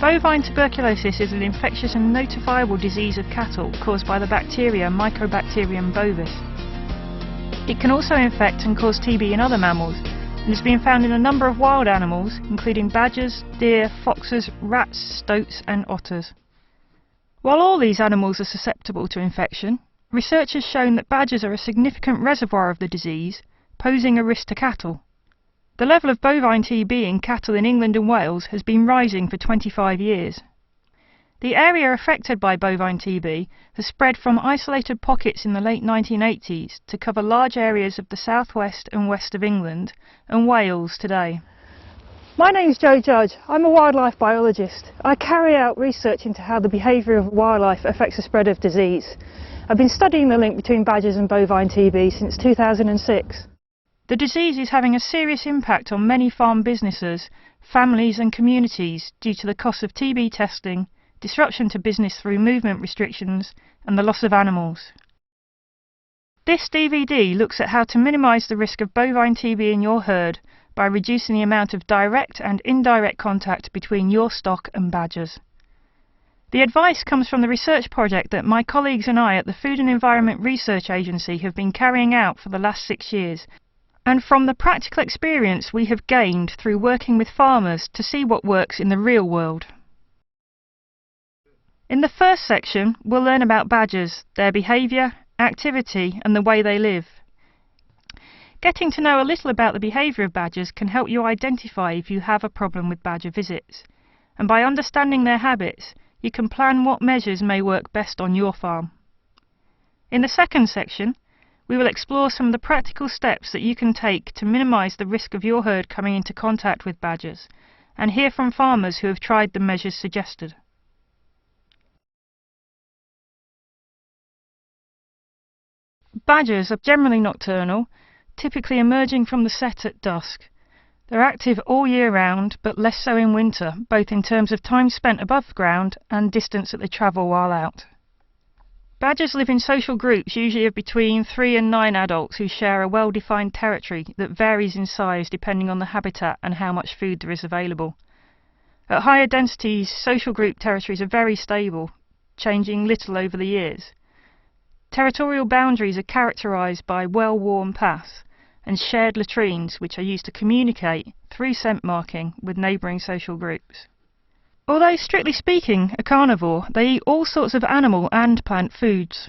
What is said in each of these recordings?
Bovine tuberculosis is an infectious and notifiable disease of cattle caused by the bacteria Mycobacterium bovis. It can also infect and cause TB in other mammals, and has been found in a number of wild animals, including badgers, deer, foxes, rats, stoats and otters. While all these animals are susceptible to infection, research has shown that badgers are a significant reservoir of the disease, posing a risk to cattle. The level of bovine TB in cattle in England and Wales has been rising for 25 years. The area affected by bovine TB has spread from isolated pockets in the late 1980s to cover large areas of the southwest and west of England and Wales today. My name's Jo Judge. I'm a wildlife biologist. I carry out research into how the behaviour of wildlife affects the spread of disease. I've been studying the link between badgers and bovine TB since 2006. The disease is having a serious impact on many farm businesses, families and communities due to the cost of TB testing, disruption to business through movement restrictions and the loss of animals. This DVD looks at how to minimise the risk of bovine TB in your herd by reducing the amount of direct and indirect contact between your stock and badgers. The advice comes from the research project that my colleagues and I at the Food and Environment Research Agency have been carrying out for the last 6 years, and from the practical experience we have gained through working with farmers to see what works in the real world. In the first section, we'll learn about badgers, their behaviour, activity and the way they live. Getting to know a little about the behaviour of badgers can help you identify if you have a problem with badger visits, and by understanding their habits, you can plan what measures may work best on your farm. In the second section, we will explore some of the practical steps that you can take to minimise the risk of your herd coming into contact with badgers, and hear from farmers who have tried the measures suggested. Badgers are generally nocturnal, typically emerging from the set at dusk. They're active all year round, but less so in winter, both in terms of time spent above ground and distance that they travel while out. Badgers live in social groups, usually of between 3 and 9 adults who share a well-defined territory that varies in size depending on the habitat and how much food there is available. At higher densities, social group territories are very stable, changing little over the years. Territorial boundaries are characterised by well-worn paths and shared latrines which are used to communicate through scent marking with neighbouring social groups. Although strictly speaking a carnivore, they eat all sorts of animal and plant foods.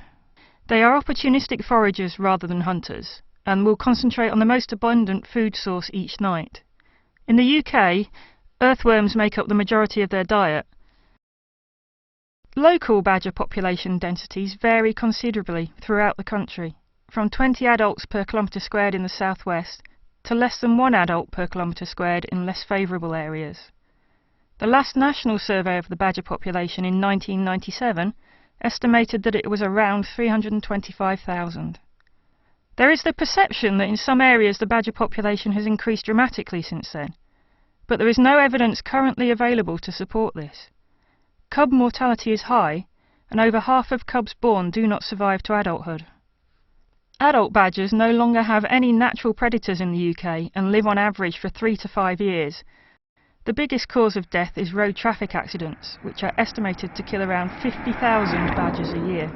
They are opportunistic foragers rather than hunters, and will concentrate on the most abundant food source each night. In the UK, earthworms make up the majority of their diet. Local badger population densities vary considerably throughout the country, from 20 adults per kilometre squared in the southwest to less than 1 adult per kilometre squared in less favourable areas. The last national survey of the badger population in 1997 estimated that it was around 325,000. There is the perception that in some areas the badger population has increased dramatically since then, but there is no evidence currently available to support this. Cub mortality is high, and over half of cubs born do not survive to adulthood. Adult badgers no longer have any natural predators in the UK and live on average for 3 to 5 years. The biggest cause of death is road traffic accidents, which are estimated to kill around 50,000 badgers a year.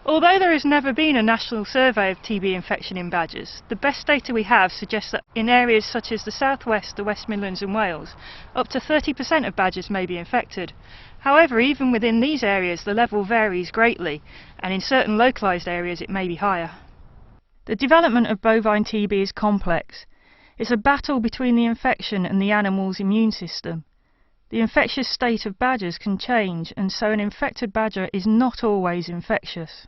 Although there has never been a national survey of TB infection in badgers, the best data we have suggests that in areas such as the southwest, the West Midlands and Wales, up to 30% of badgers may be infected. However, even within these areas the level varies greatly, and in certain localised areas it may be higher. The development of bovine TB is complex. It's a battle between the infection and the animal's immune system. The infectious state of badgers can change, and so an infected badger is not always infectious.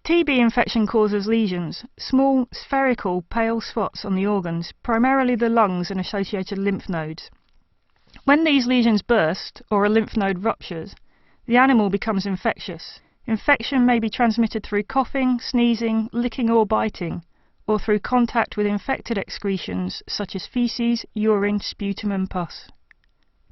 TB infection causes lesions, small, spherical, pale spots on the organs, primarily the lungs and associated lymph nodes. When these lesions burst, or a lymph node ruptures, the animal becomes infectious. Infection may be transmitted through coughing, sneezing, licking or biting, or through contact with infected excretions such as faeces, urine, sputum and pus.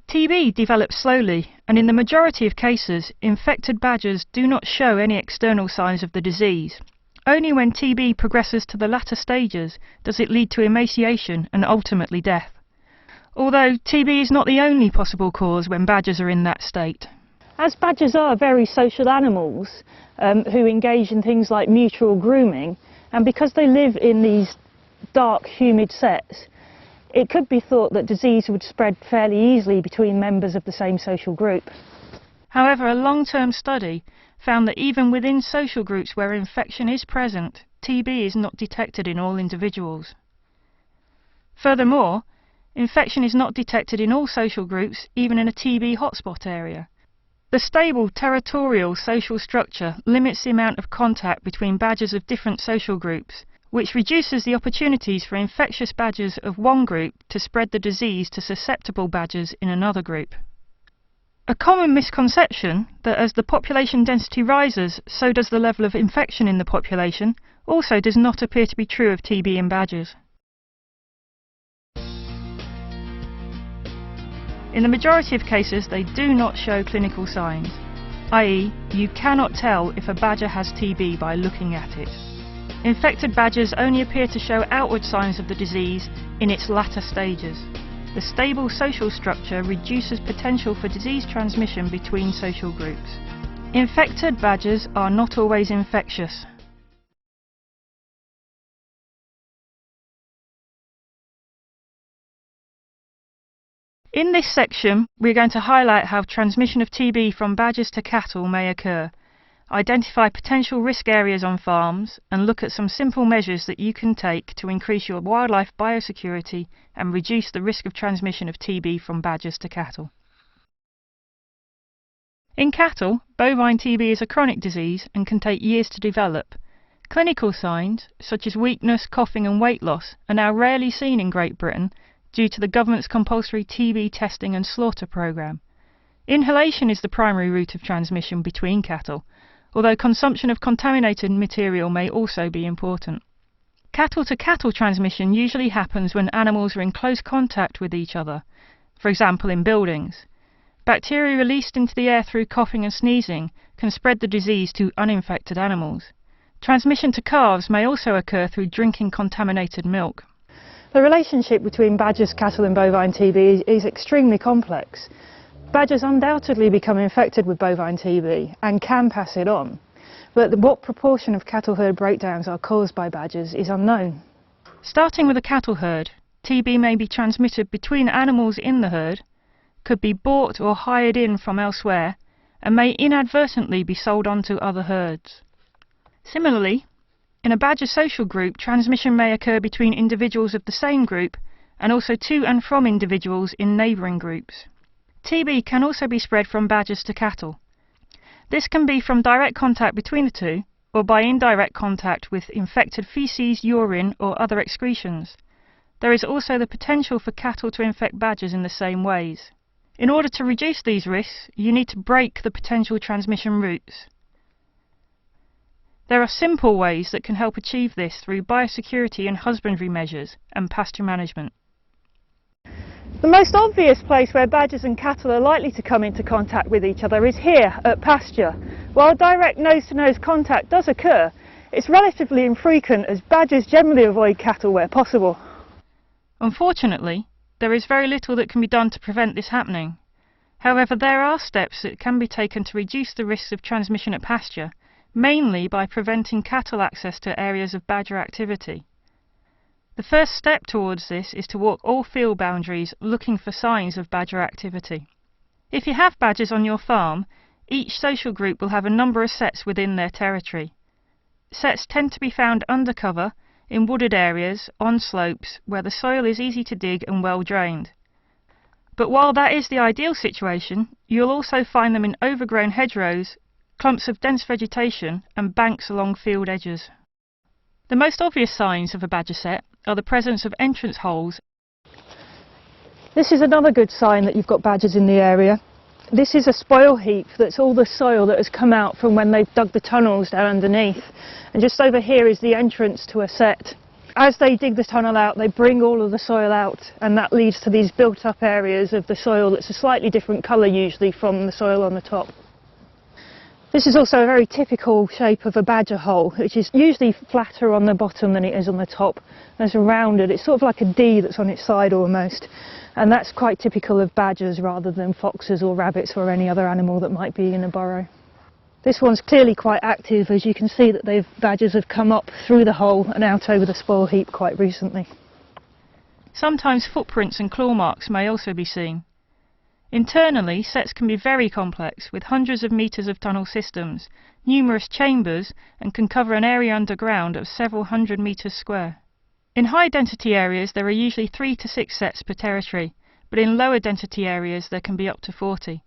TB develops slowly, and in the majority of cases, infected badgers do not show any external signs of the disease. Only when TB progresses to the latter stages does it lead to emaciation and ultimately death. although TB is not the only possible cause when badgers are in that state. As badgers are very social animals who engage in things like mutual grooming, and because they live in these dark, humid sets, it could be thought that disease would spread fairly easily between members of the same social group. However, a long-term study found that even within social groups where infection is present, TB is not detected in all individuals. Furthermore, infection is not detected in all social groups, even in a TB hotspot area. The stable territorial social structure limits the amount of contact between badgers of different social groups, which reduces the opportunities for infectious badgers of one group to spread the disease to susceptible badgers in another group. A common misconception that as the population density rises, so does the level of infection in the population, also does not appear to be true of TB in badgers. In the majority of cases, they do not show clinical signs, i.e., you cannot tell if a badger has TB by looking at it. Infected badgers only appear to show outward signs of the disease in its latter stages. The stable social structure reduces potential for disease transmission between social groups. Infected badgers are not always infectious. In this section, we are going to highlight how transmission of TB from badgers to cattle may occur, identify potential risk areas on farms, and look at some simple measures that you can take to increase your wildlife biosecurity and reduce the risk of transmission of TB from badgers to cattle. In cattle, bovine TB is a chronic disease and can take years to develop. Clinical signs, such as weakness, coughing and weight loss, are now rarely seen in Great Britain due to the government's compulsory TB testing and slaughter programme. Inhalation is the primary route of transmission between cattle, although consumption of contaminated material may also be important. Cattle-to-cattle transmission usually happens when animals are in close contact with each other, for example in buildings. Bacteria released into the air through coughing and sneezing can spread the disease to uninfected animals. Transmission to calves may also occur through drinking contaminated milk. The relationship between badgers, cattle and bovine TB is extremely complex. Badgers undoubtedly become infected with bovine TB and can pass it on, but what proportion of cattle herd breakdowns are caused by badgers is unknown. Starting with a cattle herd, TB may be transmitted between animals in the herd, could be bought or hired in from elsewhere, and may inadvertently be sold on to other herds. Similarly, in a badger social group, transmission may occur between individuals of the same group and also to and from individuals in neighbouring groups. TB can also be spread from badgers to cattle. This can be from direct contact between the two, or by indirect contact with infected faeces, urine or other excretions. There is also the potential for cattle to infect badgers in the same ways. In order to reduce these risks, you need to break the potential transmission routes. There are simple ways that can help achieve this through biosecurity and husbandry measures and pasture management. The most obvious place where badgers and cattle are likely to come into contact with each other is here at pasture. While direct nose-to-nose contact does occur, it's relatively infrequent as badgers generally avoid cattle where possible. Unfortunately, there is very little that can be done to prevent this happening. However, there are steps that can be taken to reduce the risks of transmission at pasture, mainly by preventing cattle access to areas of badger activity. The first step towards this is to walk all field boundaries looking for signs of badger activity. If you have badgers on your farm, each social group will have a number of sets within their territory. Sets tend to be found under cover, in wooded areas, on slopes, where the soil is easy to dig and well drained. But while that is the ideal situation, you'll also find them in overgrown hedgerows, clumps of dense vegetation and banks along field edges. The most obvious signs of a badger set are the presence of entrance holes. This is another good sign that you've got badgers in the area. This is a spoil heap that's all the soil that has come out from when they've dug the tunnels down underneath. And just over here is the entrance to a set. As they dig the tunnel out, they bring all of the soil out, and that leads to these built up areas of the soil that's a slightly different colour usually from the soil on the top. This is also a very typical shape of a badger hole, which is usually flatter on the bottom than it is on the top. It's rounded, it's sort of like a D that's on its side almost, and that's quite typical of badgers rather than foxes or rabbits or any other animal that might be in a burrow. This one's clearly quite active, as you can see that badgers have come up through the hole and out over the spoil heap quite recently. Sometimes footprints and claw marks may also be seen. Internally, setts can be very complex, with hundreds of metres of tunnel systems, numerous chambers, and can cover an area underground of several hundred metres square. In high density areas there are usually 3 to 6 setts per territory, but in lower density areas there can be up to 40.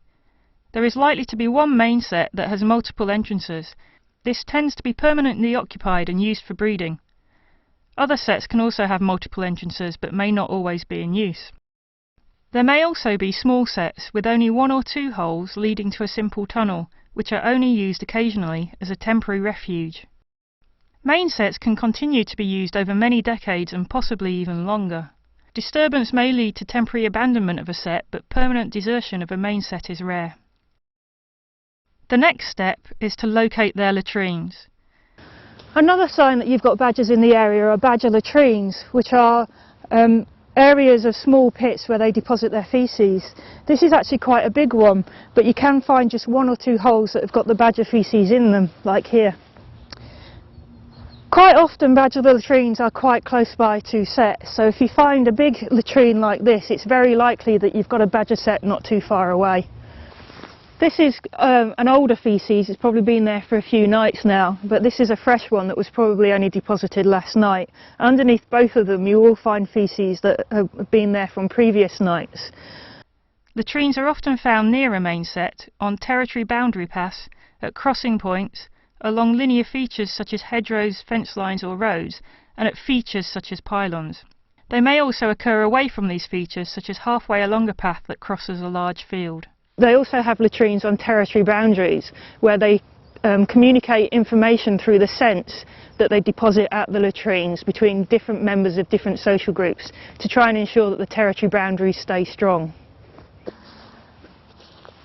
There is likely to be one main set that has multiple entrances. This tends to be permanently occupied and used for breeding. Other sets can also have multiple entrances but may not always be in use. There may also be small sets with only 1 or 2 holes leading to a simple tunnel, which are only used occasionally as a temporary refuge. Main sets can continue to be used over many decades and possibly even longer. Disturbance may lead to temporary abandonment of a set, but permanent desertion of a main set is rare. The next step is to locate their latrines. Another sign that you've got badgers in the area are badger latrines, which are areas of small pits where they deposit their faeces. This is actually quite a big one, but you can find just 1 or 2 holes that have got the badger faeces in them, like here. Quite often badger latrines are quite close by to sets, so if you find a big latrine like this, it's very likely that you've got a badger set not too far away. This is an older faeces, it's probably been there for a few nights now, but this is a fresh one that was probably only deposited last night. Underneath both of them you will find faeces that have been there from previous nights. Latrines are often found near a main set, on territory boundary paths, at crossing points, along linear features such as hedgerows, fence lines or roads, and at features such as pylons. They may also occur away from these features, such as halfway along a path that crosses a large field. They also have latrines on territory boundaries where they communicate information through the scents that they deposit at the latrines between different members of different social groups to try and ensure that the territory boundaries stay strong.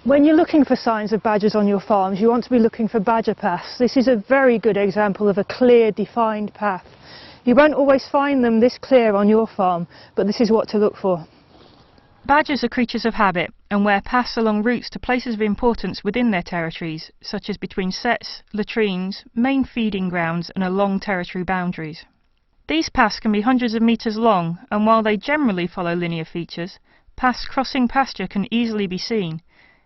When you're looking for signs of badgers on your farms, you want to be looking for badger paths. This is a very good example of a clear, defined path. You won't always find them this clear on your farm, but this is what to look for. Badgers are creatures of habit and wear paths along routes to places of importance within their territories, such as between sets, latrines, main feeding grounds and along territory boundaries. These paths can be hundreds of metres long, and while they generally follow linear features, paths crossing pasture can easily be seen,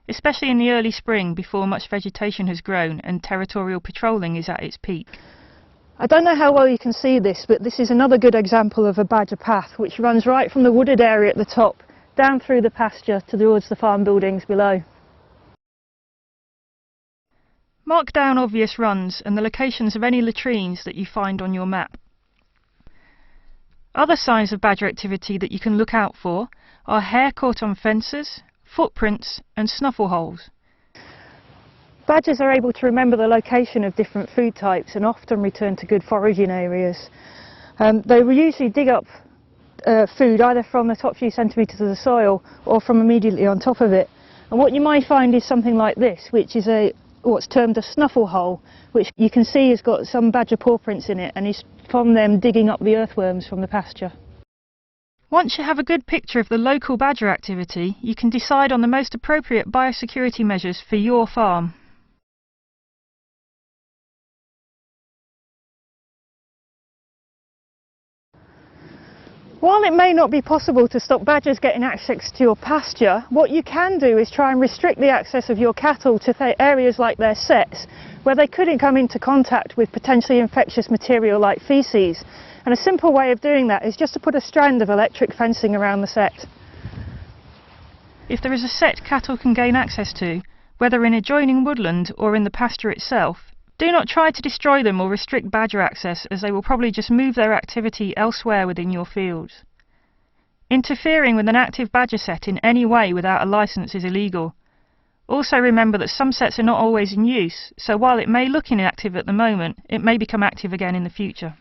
especially in the early spring before much vegetation has grown and territorial patrolling is at its peak. I don't know how well you can see this, but this is another good example of a badger path which runs right from the wooded area at the top down through the pasture towards the farm buildings below. Mark down obvious runs and the locations of any latrines that you find on your map. Other signs of badger activity that you can look out for are hair caught on fences, footprints and snuffle holes. Badgers are able to remember the location of different food types and often return to good foraging areas. They will usually dig up food either from the top few centimetres of the soil or from immediately on top of it. And what you might find is something like this, which is what's termed a snuffle hole, which you can see has got some badger paw prints in it and is from them digging up the earthworms from the pasture. Once you have a good picture of the local badger activity, you can decide on the most appropriate biosecurity measures for your farm. While it may not be possible to stop badgers getting access to your pasture, what you can do is try and restrict the access of your cattle to areas like their setts, where they couldn't come into contact with potentially infectious material like faeces. And a simple way of doing that is just to put a strand of electric fencing around the set. If there is a set cattle can gain access to, whether in adjoining woodland or in the pasture itself, do not try to destroy them or restrict badger access, as they will probably just move their activity elsewhere within your fields. Interfering with an active badger set in any way without a licence is illegal. Also remember that some sets are not always in use, so while it may look inactive at the moment, it may become active again in the future.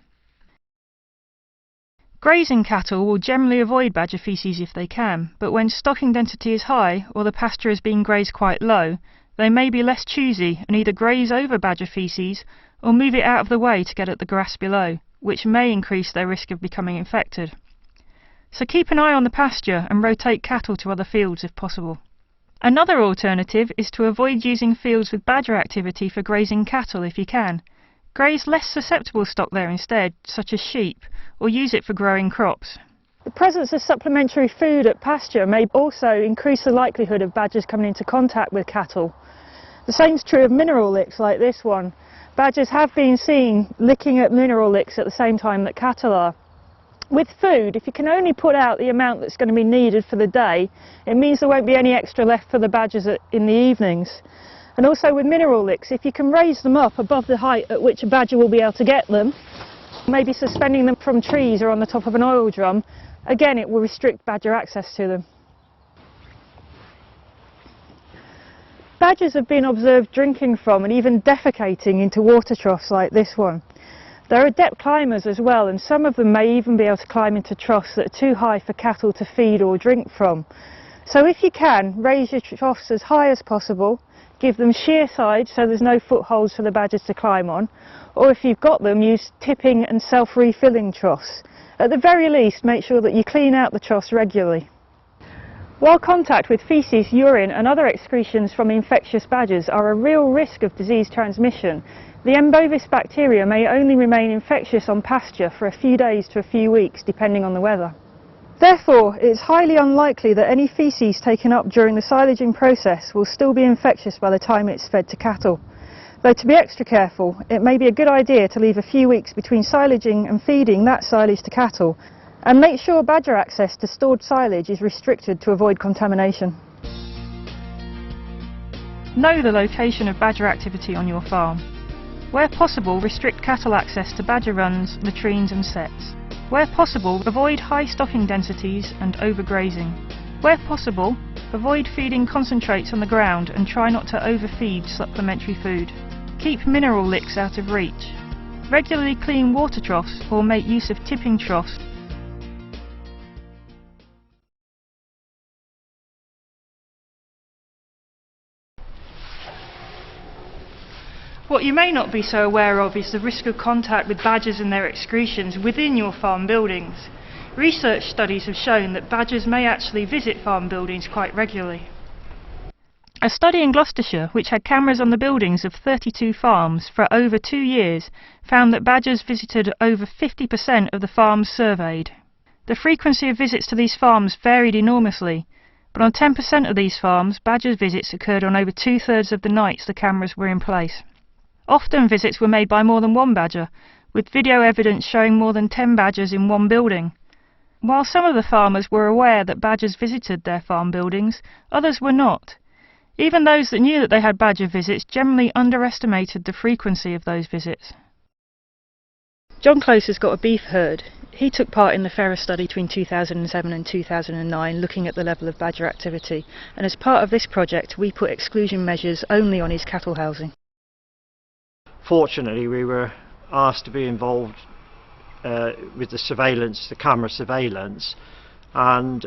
Grazing cattle will generally avoid badger faeces if they can, but when stocking density is high or the pasture is being grazed quite low, They may be less choosy and either graze over badger feces or move it out of the way to get at the grass below, which may increase their risk of becoming infected. So keep an eye on the pasture and rotate cattle to other fields if possible. Another alternative is to avoid using fields with badger activity for grazing cattle if you can. Graze less susceptible stock there instead, such as sheep, or use it for growing crops. The presence of supplementary food at pasture may also increase the likelihood of badgers coming into contact with cattle. The same is true of mineral licks like this one. Badgers have been seen licking at mineral licks at the same time that cattle are. With food, if you can only put out the amount that's going to be needed for the day, it means there won't be any extra left for the badgers in the evenings. And also with mineral licks, if you can raise them up above the height at which a badger will be able to get them, maybe suspending them from trees or on the top of an oil drum, again it will restrict badger access to them. Badgers have been observed drinking from and even defecating into water troughs like this one. They're adept climbers as well, and some of them may even be able to climb into troughs that are too high for cattle to feed or drink from. So if you can, raise your troughs as high as possible, give them sheer sides so there's no footholds for the badgers to climb on, or if you've got them, use tipping and self-refilling troughs. At the very least, make sure that you clean out the troughs regularly. While contact with faeces, urine and other excretions from infectious badgers are a real risk of disease transmission, the M. bovis bacteria may only remain infectious on pasture for a few days to a few weeks, depending on the weather. Therefore, it's highly unlikely that any faeces taken up during the silaging process will still be infectious by the time it's fed to cattle. Though to be extra careful, it may be a good idea to leave a few weeks between silaging and feeding that silage to cattle, and make sure badger access to stored silage is restricted to avoid contamination. Know the location of badger activity on your farm. Where possible, restrict cattle access to badger runs, latrines and sets. Where possible, avoid high stocking densities and overgrazing. Where possible, avoid feeding concentrates on the ground and try not to overfeed supplementary food. Keep mineral licks out of reach. Regularly clean water troughs or make use of tipping troughs. What you may not be so aware of is the risk of contact with badgers and their excretions within your farm buildings. Research studies have shown that badgers may actually visit farm buildings quite regularly. A study in Gloucestershire, which had cameras on the buildings of 32 farms for over 2 years, found that badgers visited over 50% of the farms surveyed. The frequency of visits to these farms varied enormously, but on 10% of these farms, badger visits occurred on over 2/3 of the nights the cameras were in place. Often visits were made by more than one badger, with video evidence showing more than 10 badgers in one building. While some of the farmers were aware that badgers visited their farm buildings, others were not. Even those that knew that they had badger visits generally underestimated the frequency of those visits. John Close has got a beef herd. He took part in the Ferrer study between 2007 and 2009, looking at the level of badger activity, and as part of this project we put exclusion measures only on his cattle housing. Fortunately, we were asked to be involved with the surveillance, the camera surveillance, and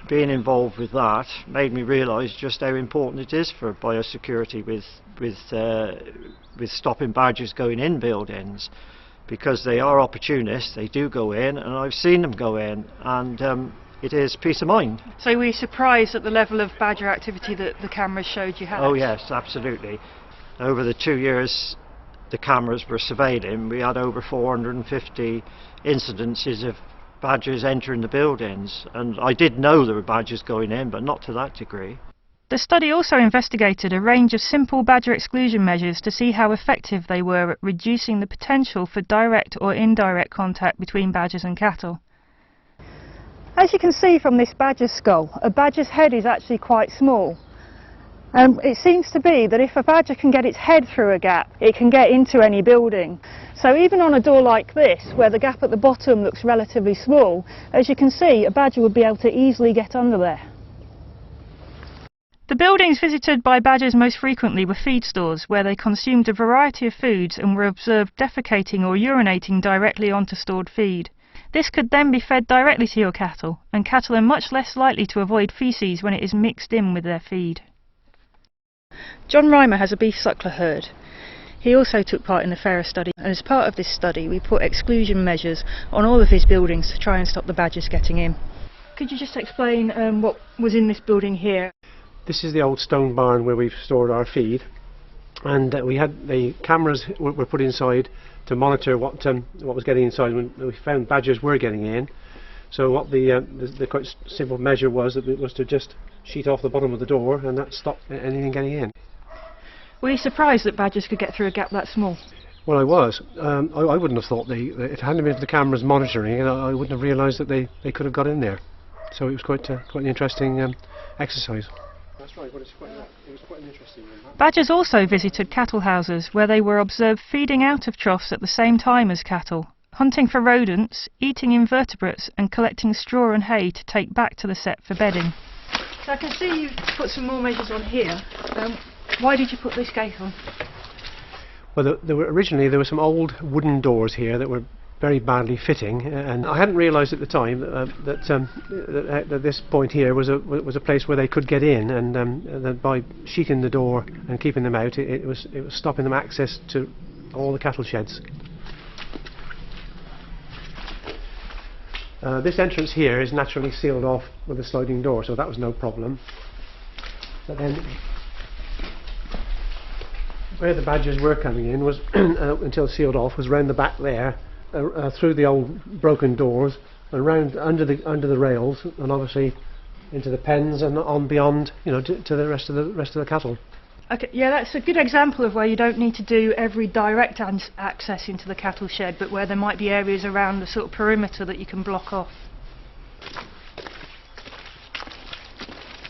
being involved with that made me realise just how important it is for biosecurity with stopping badgers going in buildings, because they are opportunists. They do go in, and I've seen them go in, and it is peace of mind. So were you surprised at the level of badger activity that the cameras showed you had? Oh yes, absolutely. Over the 2 years the cameras were surveilling, we had over 450 incidences of badgers entering the buildings, and I did know there were badgers going in, but not to that degree. The study also investigated a range of simple badger exclusion measures to see how effective they were at reducing the potential for direct or indirect contact between badgers and cattle. As you can see from this badger skull, a badger's head is actually quite small. It seems to be that if a badger can get its head through a gap, it can get into any building. So even on a door like this, where the gap at the bottom looks relatively small, as you can see, a badger would be able to easily get under there. The buildings visited by badgers most frequently were feed stores, where they consumed a variety of foods and were observed defecating or urinating directly onto stored feed. This could then be fed directly to your cattle, and cattle are much less likely to avoid faeces when it is mixed in with their feed. John Reimer has a beef suckler herd. He also took part in the Farrer study, and as part of this study we put exclusion measures on all of his buildings to try and stop the badgers getting in. Could you just explain what was in this building here? This is the old stone barn where we've stored our feed, and we had the cameras were put inside to monitor what was getting inside when we found badgers were getting in. So what the quite simple measure was to just sheet off the bottom of the door, and that stopped anything getting in. Were you surprised that badgers could get through a gap that small? Well, I was. I wouldn't have thought that if it hadn't been for the cameras monitoring, I wouldn't have realised that they could have got in there. So it was quite an interesting exercise. That's right, but it was quite an interesting one. Badgers also visited cattle houses where they were observed feeding out of troughs at the same time as cattle, hunting for rodents, eating invertebrates and collecting straw and hay to take back to the set for bedding. So I can see you've put some more measures on here. Why did you put this gate on? Well, originally there were some old wooden doors here that were very badly fitting, and I hadn't realised at the time that this point here was a place where they could get in, and that by sheeting the door and keeping them out, it was stopping them access to all the cattle sheds. This entrance here is naturally sealed off with a sliding door, so that was no problem. But then, where the badgers were coming in was, until sealed off, was round the back there, through the old broken doors, and round under the rails, and obviously into the pens and on beyond, to the rest of the cattle. Okay, yeah, that's a good example of where you don't need to do every direct access into the cattle shed, but where there might be areas around the sort of perimeter that you can block off.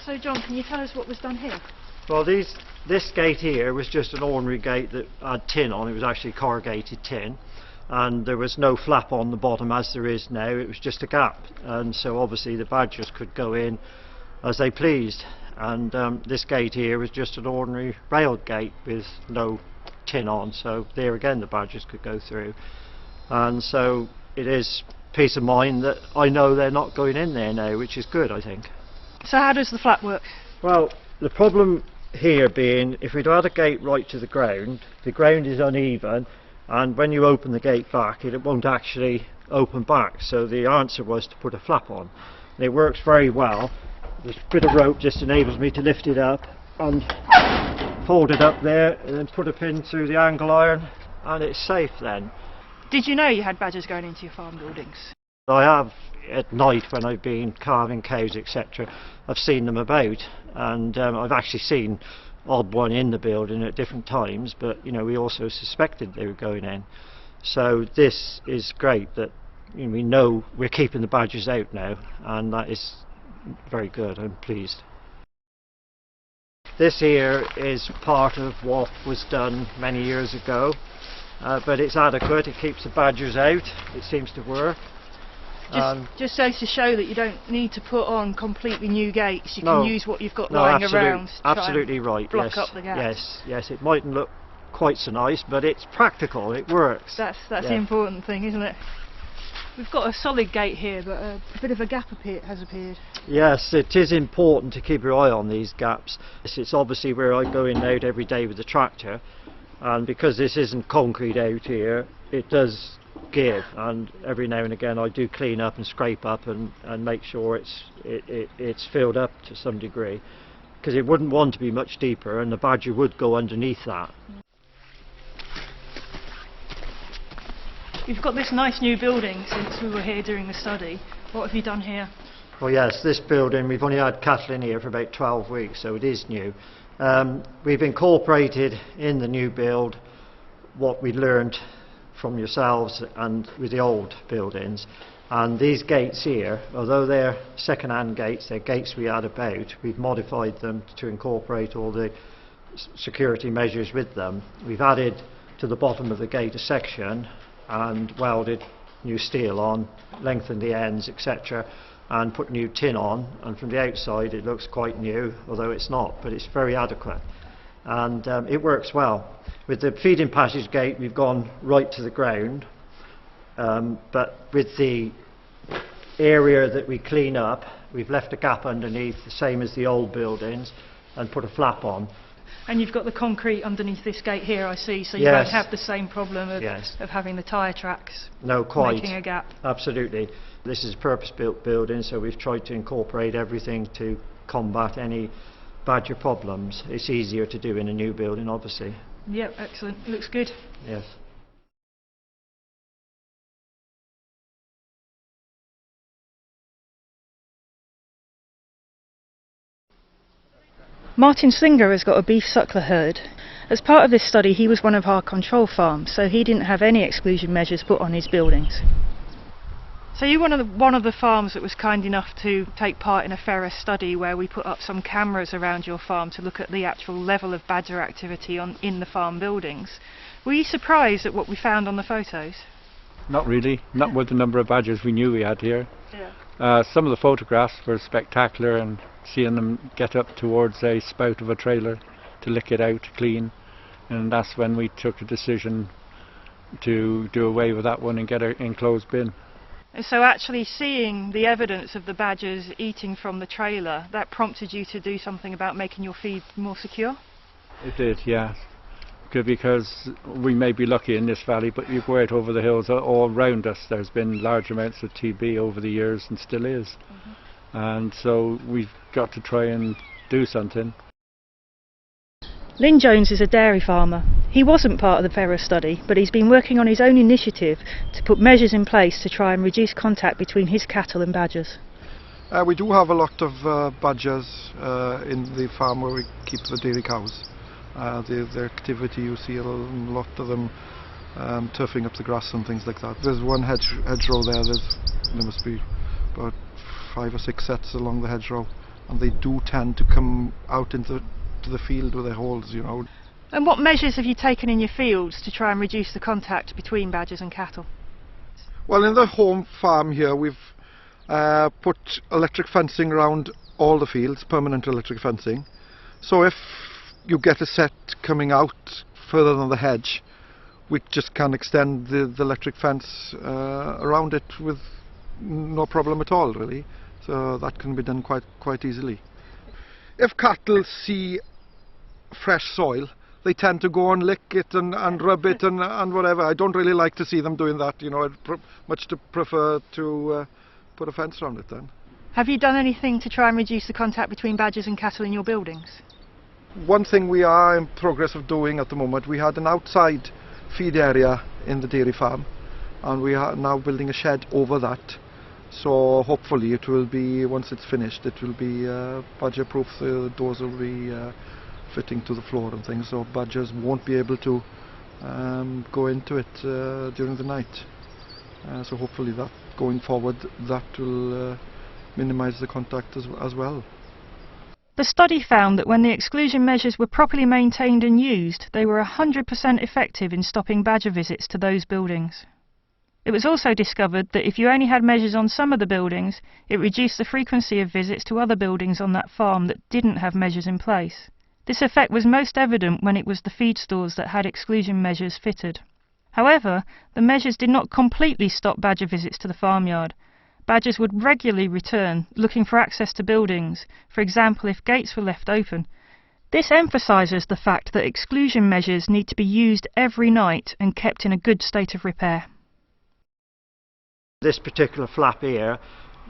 So John, can you tell us what was done here? Well, this gate here was just an ordinary gate that had tin on. It was actually corrugated tin, and there was no flap on the bottom as there is now. It was just a gap, and so obviously the badgers could go in as they pleased. And this gate here was just an ordinary railed gate with no tin on, so there again the badgers could go through. And so it is peace of mind that I know they're not going in there now, which is good, I think. So how does the flap work? Well, the problem here being, if we'd had a gate right to the ground is uneven, and when you open the gate back it won't actually open back, so the answer was to put a flap on, and it works very well. This bit of rope just enables me to lift it up and fold it up there, and then put a pin through the angle iron, and it's safe then. Did you know you had badgers going into your farm buildings? I have, at night when I've been calving cows, etc., I've seen them about, and I've actually seen odd one in the building at different times, but we also suspected they were going in. So this is great that we know we're keeping the badgers out now, and that is very good. I'm pleased. This here is part of what was done many years ago, but it's adequate. It keeps the badgers out. It seems to work. Just goes to show that you don't need to put on completely new gates. You can use what you've got lying around. Absolutely right. Block up the gaps. Yes. It mightn't look quite so nice, but it's practical. It works. That's the important thing, isn't it? We've got a solid gate here, but a bit of a gap has appeared. Yes, it is important to keep your eye on these gaps. It's obviously where I go in and out every day with the tractor, and because this isn't concrete out here, it does give, and every now and again I do clean up and scrape up and make sure it's filled up to some degree, because it wouldn't want to be much deeper and the badger would go underneath that. You've got this nice new building since we were here doing the study. What have you done here? Well, yes, this building, we've only had cattle in here for about 12 weeks, so it is new. We've incorporated in the new build what we learned from yourselves and with the old buildings, and these gates here, although they're second-hand gates, they're gates we had about, we've modified them to incorporate all the security measures with them. We've added to the bottom of the gate a section and welded new steel on, lengthened the ends, etc., and put new tin on, and from the outside it looks quite new, although it's not, but it's very adequate, and it works well. With the feeding passage gate we've gone right to the ground, but with the area that we clean up we've left a gap underneath, the same as the old buildings, and put a flap on. And you've got the concrete underneath this gate here, I see, so you Yes. won't have the same problem of, Yes. of having the tyre tracks No, quite. making a gap. Absolutely. This is a purpose-built building, so we've tried to incorporate everything to combat any badger problems. It's easier to do in a new building, obviously. Yep, excellent. Looks good. Yes. Martin Slinger has got a beef suckler herd. As part of this study, he was one of our control farms, so he didn't have any exclusion measures put on his buildings. So you're one of the farms that was kind enough to take part in a Ferris study where we put up some cameras around your farm to look at the actual level of badger activity in the farm buildings. Were you surprised at what we found on the photos? Not really, not with the number of badgers we knew we had here. Yeah. Some of the photographs were spectacular, and seeing them get up towards a spout of a trailer to lick it out clean, and that's when we took a decision to do away with that one and get an enclosed bin. So actually seeing the evidence of the badgers eating from the trailer, that prompted you to do something about making your feed more secure? It did, yeah. Because we may be lucky in this valley, but you go out over the hills all around us, there's been large amounts of TB over the years and still is. And so we've got to try and do something. Lynn Jones is a dairy farmer. He wasn't part of the Ferris study, but he's been working on his own initiative to put measures in place to try and reduce contact between his cattle and badgers. We do have a lot of badgers in the farm where we keep the dairy cows. The activity, you see a lot of them turfing up the grass and things like that. There's one hedgerow there, there must be about 5 or 6 sets along the hedgerow, and they do tend to come out into the field with their holes, you know. And what measures have you taken in your fields to try and reduce the contact between badgers and cattle? Well, in the home farm here we've put electric fencing around all the fields, permanent electric fencing. So if you get a set coming out further than the hedge, we just can extend the electric fence around it with no problem at all, really. So that can be done quite easily. If cattle see fresh soil, they tend to go and lick it and rub it and whatever. I don't really like to see them doing that, you know. I'd much prefer to put a fence around it then. Have you done anything to try and reduce the contact between badgers and cattle in your buildings? One thing we are in progress of doing at the moment, we had an outside feed area in the dairy farm, and we are now building a shed over that. So hopefully it will be, once it's finished, it will be badger proof. The doors will be fitting to the floor and things, so badgers won't be able to go into it during the night. So hopefully that, going forward, that will minimise the contact as well. The study found that when the exclusion measures were properly maintained and used, they were 100% effective in stopping badger visits to those buildings. It was also discovered that if you only had measures on some of the buildings, it reduced the frequency of visits to other buildings on that farm that didn't have measures in place. This effect was most evident when it was the feed stores that had exclusion measures fitted. However, the measures did not completely stop badger visits to the farmyard. Badgers would regularly return, looking for access to buildings, for example if gates were left open. This emphasises the fact that exclusion measures need to be used every night and kept in a good state of repair. This particular flap here,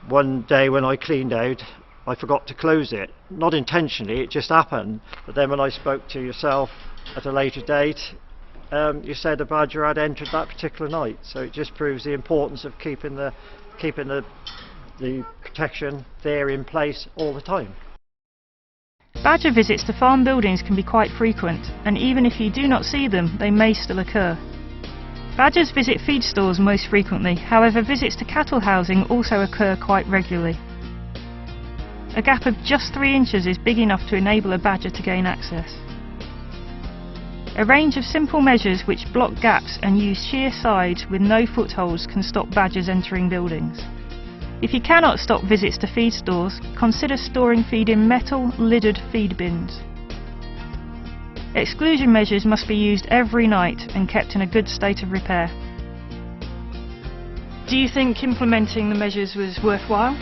one day when I cleaned out, I forgot to close it. Not intentionally, it just happened. But then when I spoke to yourself at a later date, you said a badger had entered that particular night. So it just proves the importance of keeping the protection there in place all the time. Badger visits to farm buildings can be quite frequent, and even if you do not see them, they may still occur. Badgers visit feed stores most frequently, however visits to cattle housing also occur quite regularly. A gap of just 3 inches is big enough to enable a badger to gain access. A range of simple measures which block gaps and use sheer sides with no footholds can stop badgers entering buildings. If you cannot stop visits to feed stores, consider storing feed in metal, lidded feed bins. Exclusion measures must be used every night and kept in a good state of repair. Do you think implementing the measures was worthwhile?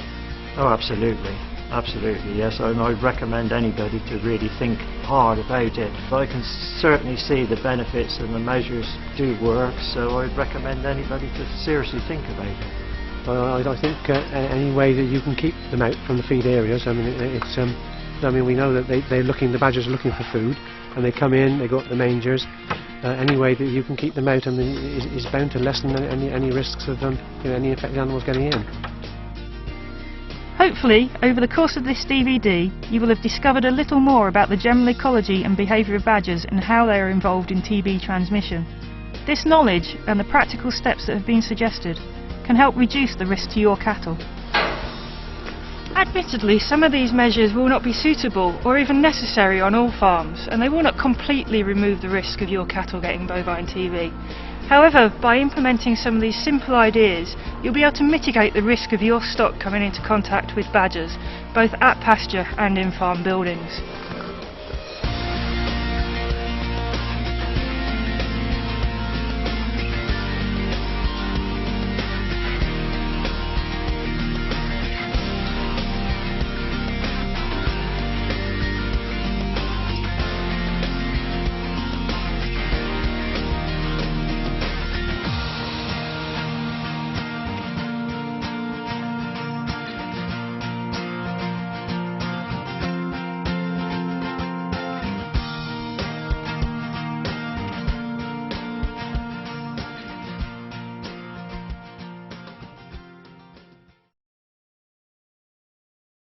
Oh, absolutely. Absolutely, yes, and I'd recommend anybody to really think hard about it. I can certainly see the benefits and the measures do work, so I'd recommend anybody to seriously think about it. I think any way that you can keep them out from the feed areas. I mean, we know that the badgers are looking for food, and they come in, they go up the mangers. Any way that you can keep them out, I mean, is bound to lessen any risks of any infected animals getting in. Hopefully, over the course of this DVD, you will have discovered a little more about the general ecology and behaviour of badgers and how they are involved in TB transmission. This knowledge and the practical steps that have been suggested can help reduce the risk to your cattle. Admittedly, some of these measures will not be suitable or even necessary on all farms, and they will not completely remove the risk of your cattle getting bovine TB. However, by implementing some of these simple ideas, you'll be able to mitigate the risk of your stock coming into contact with badgers, both at pasture and in farm buildings.